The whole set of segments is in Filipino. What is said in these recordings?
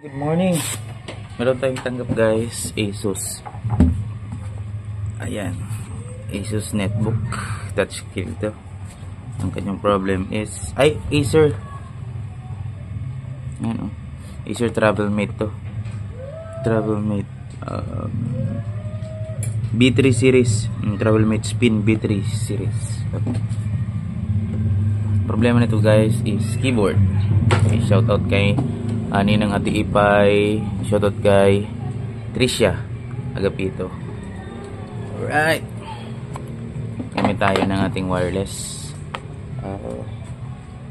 Good morning. Meron tayong tanggap guys, Asus. Ayan, Asus Netbook touchscreen ito. Ang kanyang problem is Acer. Ayan, Acer Travelmate to. Travelmate B3 series, Travelmate Spin B3 series. Problema nito guys is keyboard. Okay, shout out kay Ninang Ate Ipay, shoutout kay Tricia Agapito. Alright, gamit tayo ng ating wireless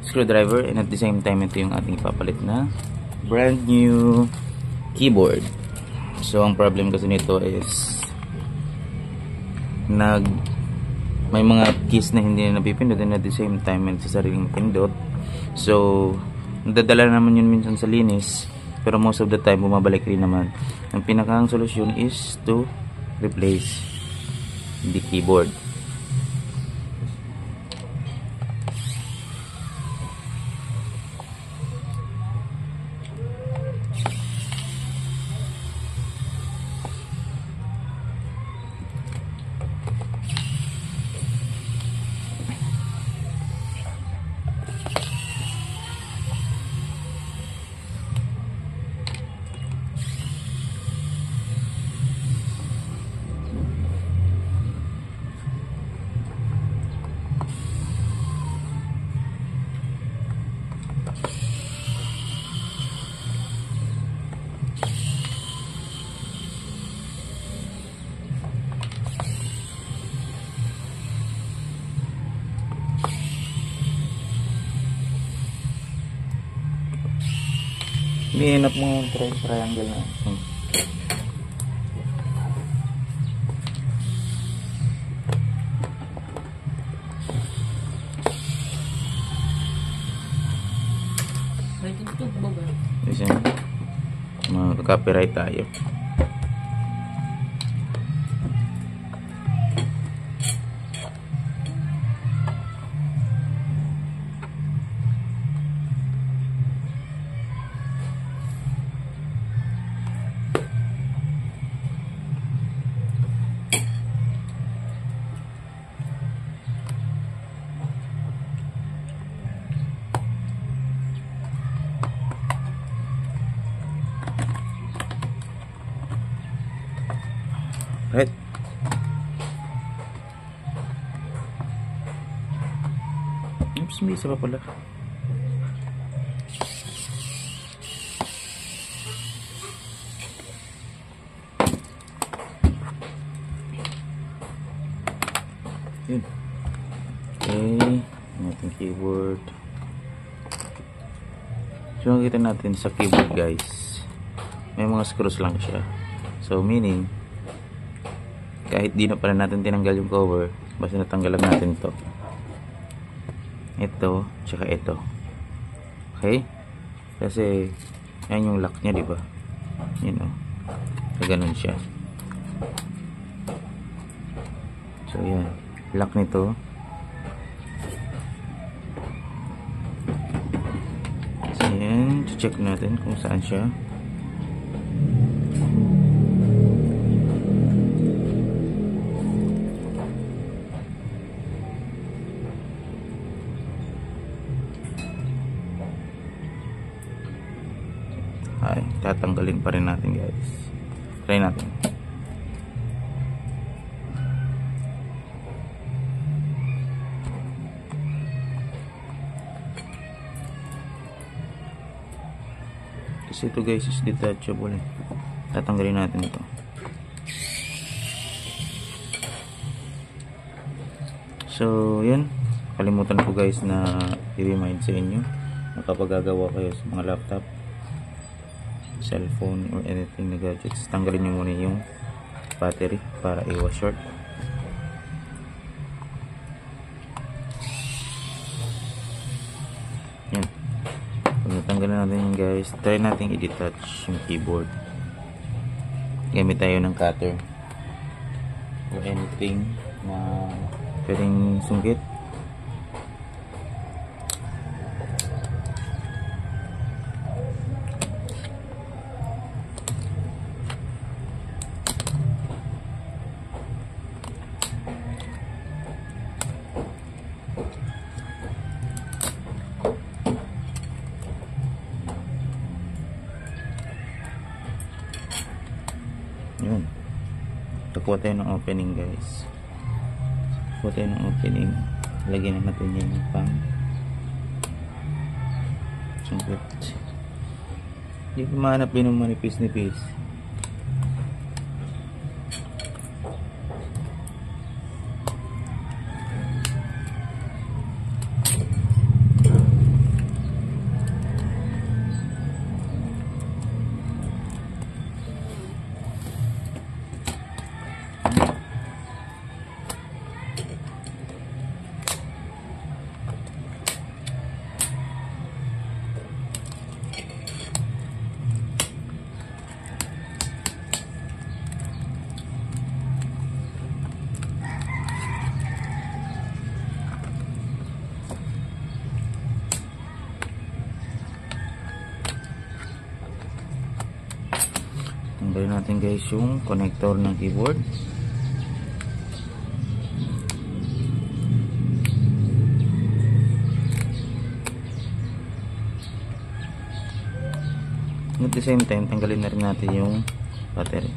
screwdriver, and at the same time ito yung ating ipapalit na brand new keyboard. So ang problem kasi nito is may mga keys na hindi na napipindot, and at the same time may sariling pindot. So nadadala naman yun minsan sa linis, pero most of the time bumabalik rin naman. Ang pinakang solusyon is to replace the keyboard. Hinap mo yung triangle na. May tutug ba ba? Kasi mag-copyright tayo. Right. Oops, may isa pa pala. Yun. Okay, ating keyboard. So makikita natin sa keyboard guys, may mga screws lang siya. So meaning kahit di na pala natin tinanggal yung cover, basta natanggal lang natin ito, tsaka ito. Okay? Kasi yan yung lock nya, di ba? Yun so, ganun siya. So yan, lock nito. So yan, check natin kung saan siya. Ay, tatanggalin pa rin natin guys. Try natin. Kasi ito guys is detachable. Tatanggalin natin ito. So yun, kalimutan ko guys na i-remind sa inyo na kapag gagawa kayo sa mga laptop, cellphone or anything na gadgets, tanggalin nyo muna yung battery para iwas short. Yan, pag natanggalin natin yun guys, try natin i-detach yung keyboard. Gamit tayo ng cutter or anything na pwedeng sungkit. Yun. Kukuha tayo ng opening, guys. Kukuha tayo ng opening. Lagyan na natin yung pang sungkit. Hindi ko mahanap yun ng manipis-nipis. Tanggalin natin guys yung connector ng keyboard. At the same time, tanggalin na rin natin yung battery.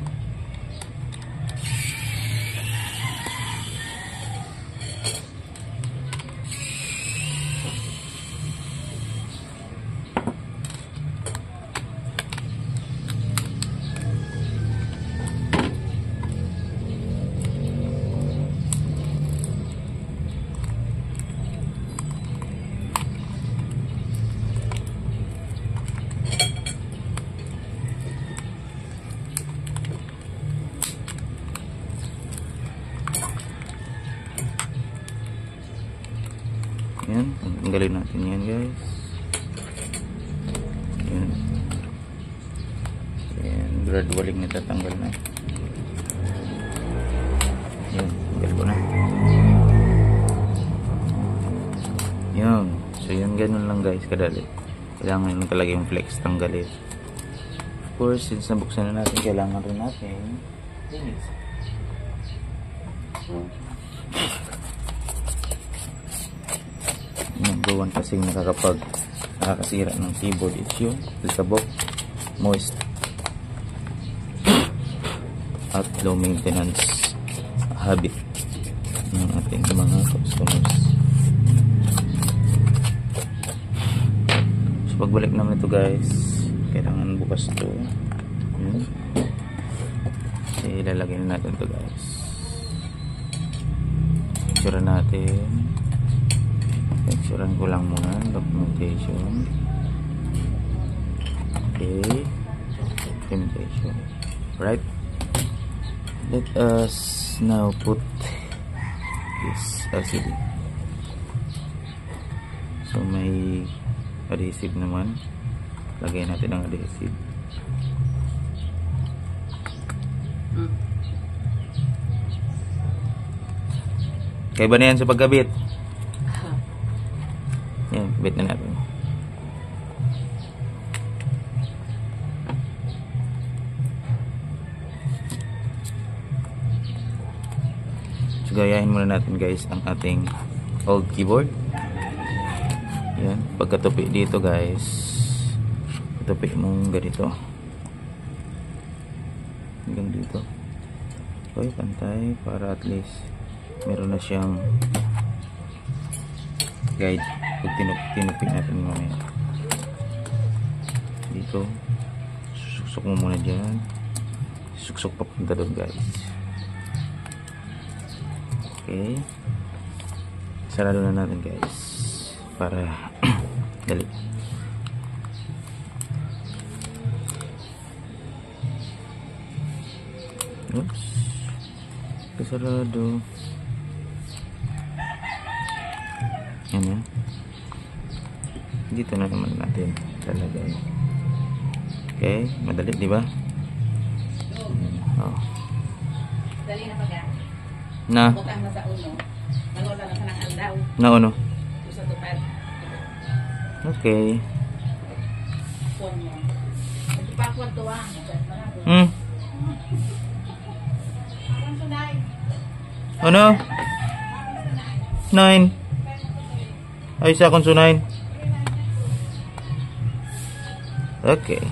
Yan, tanggalin natin yan guys. Yan. Yan, gradually natatanggal na. Yan, tanggal ko na. Yan, so yan, ganun lang guys, kadali. Kailangan nyo talaga yung flex tanggalin. Of course, since nabuksan na natin, kailangan rin natin linis. Number one kasing nakakasira ng keyboard is yung sabok, moist at low maintenance habit ng ating mga customers. So pagbalik naman ito guys, kailangan bukas ito. Ilalagay na natin ito guys. Picture natin. Picturean ko lang muna documentation. Okay, documentation. Right, let us now put this LCD. So may adhesive naman, lagay natin ang adhesive. Kaya ba na yan sa pagkabit? Yan, kabit na natin. So gayahin muna natin guys ang ating old keyboard. Yan, pagkatupi dito guys, tupi mong ganito hanggang dito. Okay, pantay para at least meron na siyang guide pag tinupi natin mamaya. Dito suksok mo muna dyan, suksok papunta doon guys. Okay, sarado na natin guys para dali. Oops, kasarado. Yan yan. Dito na naman natin lalagay. Okay, madali di ba? Oh. Dali na pagka. Na. Butang na sa uno. Nagwala na sa nang aldaw. Na uno. Sa tupad. Okay. Phone mo. Nagpapakwan to ah. Ano? 9. Ay, isa akong sunayin. Okay.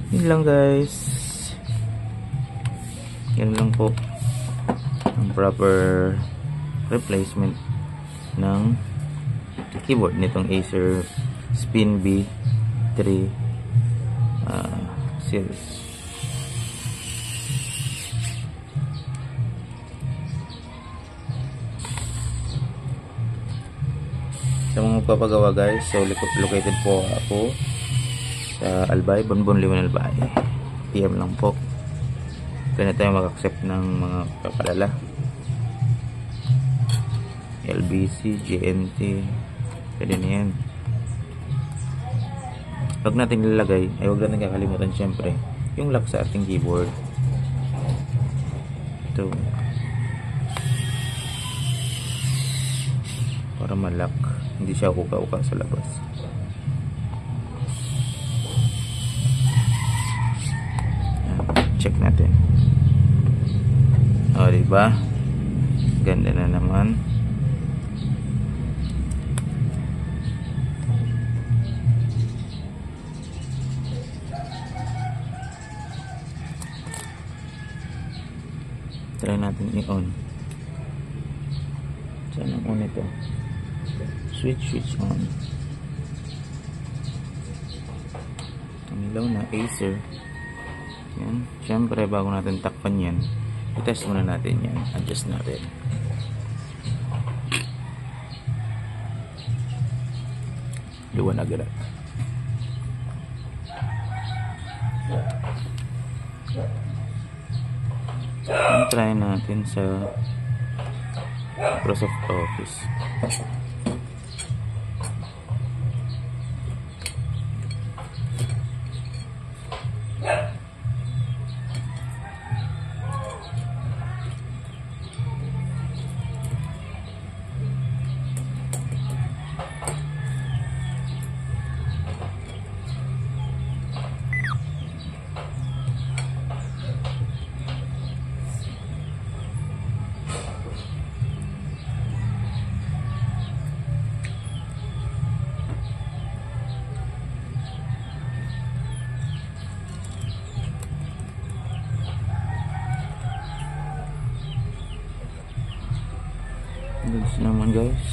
Yun lang guys. Yan lang po ang proper replacement ng keyboard nitong Acer Spin B3 series. Sa mga magpapagawa guys, so located po ako sa Albay, Bonbon Liwan Albay. PM lang po. Pwede tayo mag-accept ng mga papalala. LBC, GNT, pwede na yan. Huwag natin ilalagay, ay huwag natin kakalimutan syempre yung lock sa ating keyboard. Ito para ma-lock, hindi siya uka-uka sa labas. Check natin. O, diba? Ganda na naman. Try natin i-on. Saan ang on ito? Switch on. Ang ilaw na Acer. Yan. Siyempre, bago natin takpan yan, i-test muna natin yan. Adjust natin. Liwan agad. Try natin sa Microsoft Office. Goods naman guys.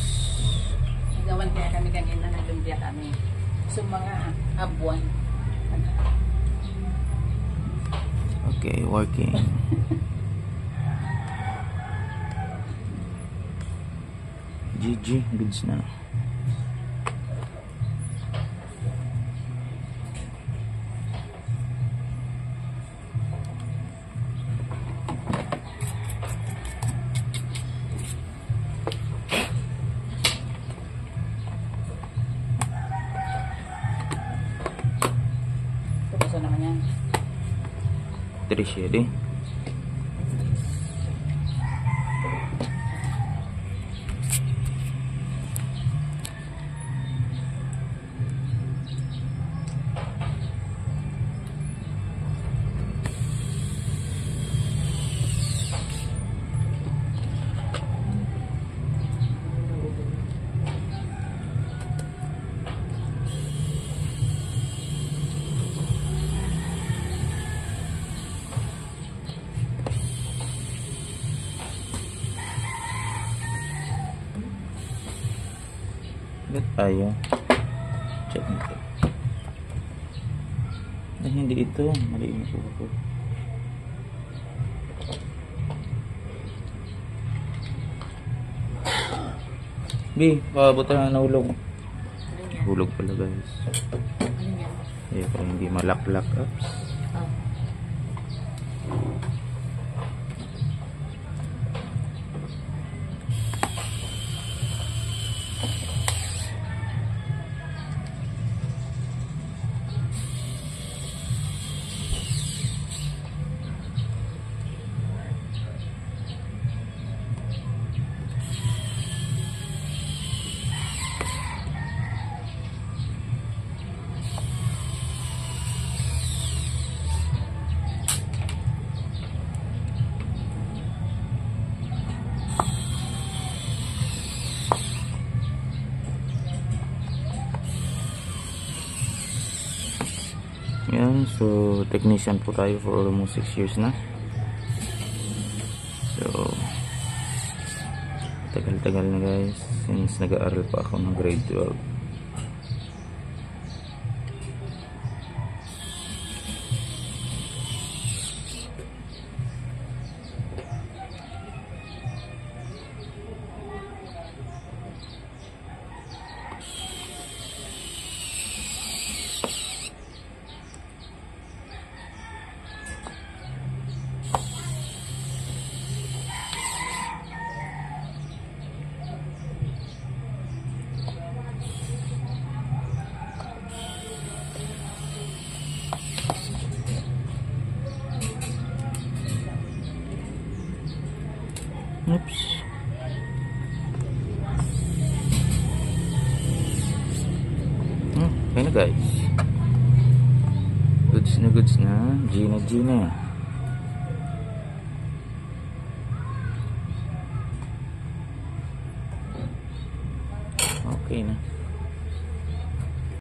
Gawan kaya kami kanina, naglumbia kami. So mga abuan. Okay, working. GG, goods na. Gusto naman yan. 3 shade eh. Ba't ayaw? Check natin. Ay, hindi ito. Mali yung suka ko. B, pabuta na nahulog. Hulog pala guys. Eh, para hindi malak-lak ups. Yan, so technician po tayo for almost 6 years na. So tagal-tagal na guys, since nag-aaral pa ako ng grade 12. Oops. Okay na guys. Goods na goods na. Gina Gina. Okay na.